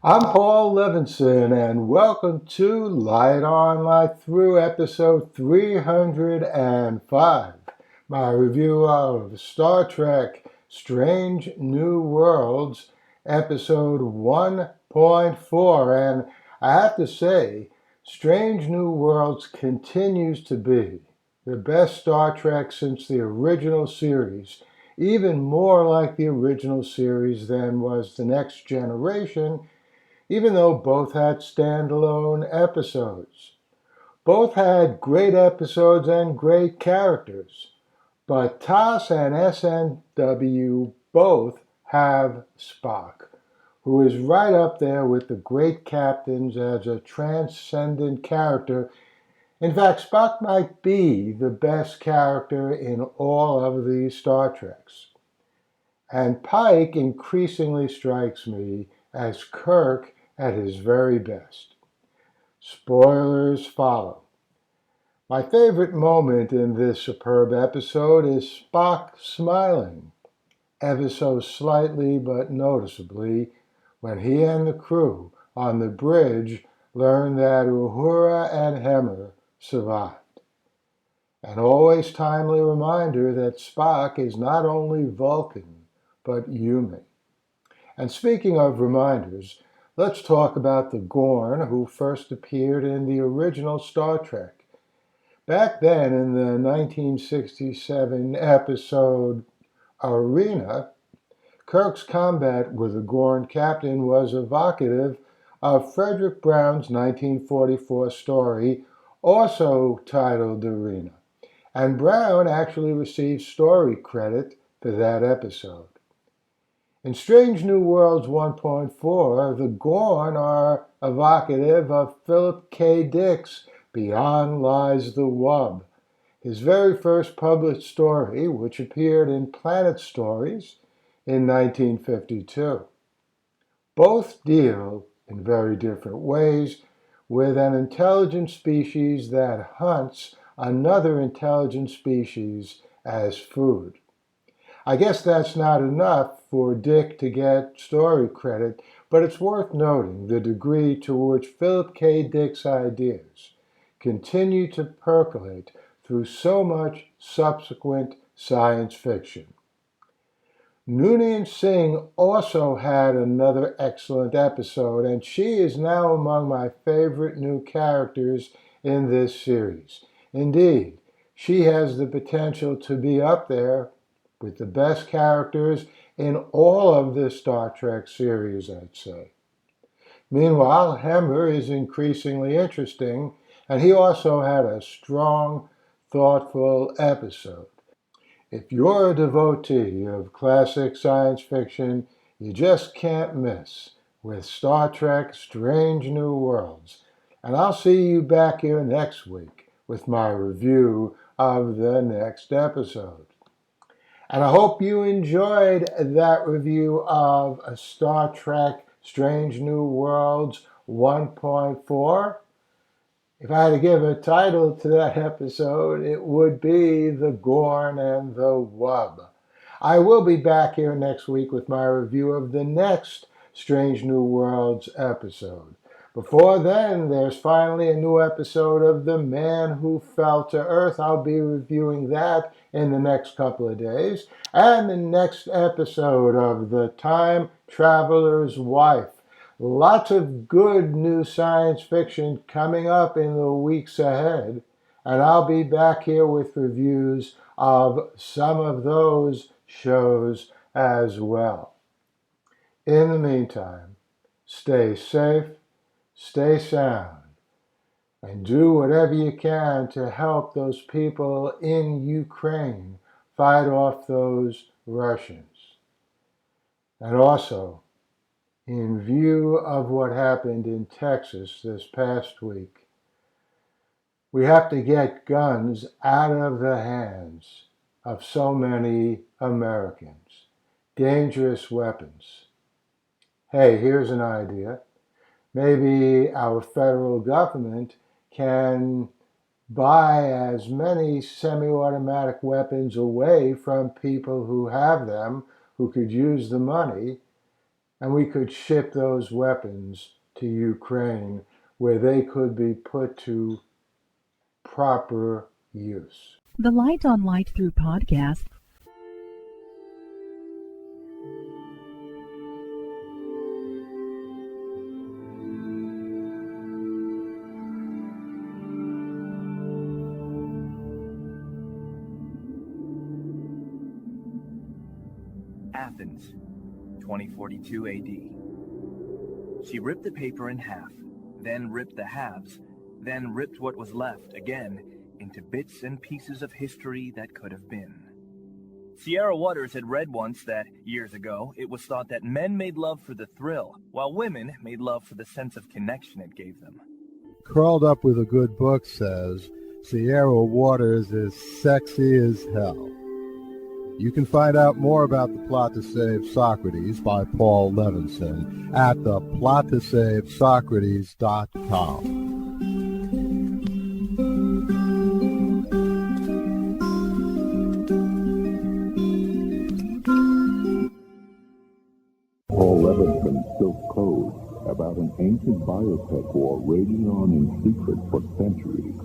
I'm Paul Levinson, and welcome to Light On, Light Through, episode 305, my review of Star Trek Strange New Worlds, episode 1.4. And I have to say, Strange New Worlds continues to be the best Star Trek since the original series, even more like the original series than was The Next Generation, even though both had standalone episodes. Both had great episodes and great characters, but TOS and SNW both have Spock, who is right up there with the great captains as a transcendent character. In fact, Spock might be the best character in all of the Star Treks. And Pike increasingly strikes me as Kirk at his very best. Spoilers follow. My favorite moment in this superb episode is Spock smiling, ever so slightly but noticeably, when he and the crew on the bridge learn that Uhura and Hemmer survived. An always timely reminder that Spock is not only Vulcan, but human. And speaking of reminders, let's talk about the Gorn who first appeared in the original Star Trek. Back then, in the 1967 episode Arena, Kirk's combat with the Gorn captain was evocative of Frederick Brown's 1944 story, also titled Arena. And Brown actually received story credit for that episode. In Strange New Worlds 1.4, the Gorn are evocative of Philip K. Dick's Beyond Lies the Wub, his very first published story, which appeared in Planet Stories in 1952. Both deal, in very different ways, with an intelligent species that hunts another intelligent species as food. I guess that's not enough for Dick to get story credit, but it's worth noting the degree to which Philip K. Dick's ideas continue to percolate through so much subsequent science fiction. Noonien Singh also had another excellent episode, and she is now among my favorite new characters in this series. Indeed, she has the potential to be up there with the best characters in all of the Star Trek series, I'd say. Meanwhile, Hemmer is increasingly interesting, and he also had a strong, thoughtful episode. If you're a devotee of classic science fiction, you just can't miss with Star Trek Strange New Worlds. And I'll see you back here next week with my review of the next episode. And I hope you enjoyed that review of Star Trek Strange New Worlds 1.4. If I had to give a title to that episode, it would be The Gorn and the Wub. I will be back here next week with my review of the next Strange New Worlds episode. Before then, there's finally a new episode of The Man Who Fell to Earth. I'll be reviewing that in the next couple of days. And the next episode of The Time Traveler's Wife. Lots of good new science fiction coming up in the weeks ahead, and I'll be back here with reviews of some of those shows as well. In the meantime, stay safe, stay sound, and do whatever you can to help those people in Ukraine fight off those Russians. And also, in view of what happened in Texas this past week, we have to get guns out of the hands of so many Americans. Dangerous weapons. Hey, here's an idea. Maybe our federal government can buy as many semi-automatic weapons away from people who have them, who could use the money, and we could ship those weapons to Ukraine where they could be put to proper use. The Light on Light Through podcast. Athens, 2042 AD. She ripped the paper in half, then ripped the halves, then ripped what was left again into bits and pieces of history that could have been. Sierra Waters had read once that, years ago, it was thought that men made love for the thrill, while women made love for the sense of connection it gave them. Curled Up with a Good Book says, Sierra Waters is sexy as hell. You can find out more about The Plot to Save Socrates by Paul Levinson at theplottosavesocrates.com. Paul Levinson spilt code about an ancient biotech war raging on in secret for centuries.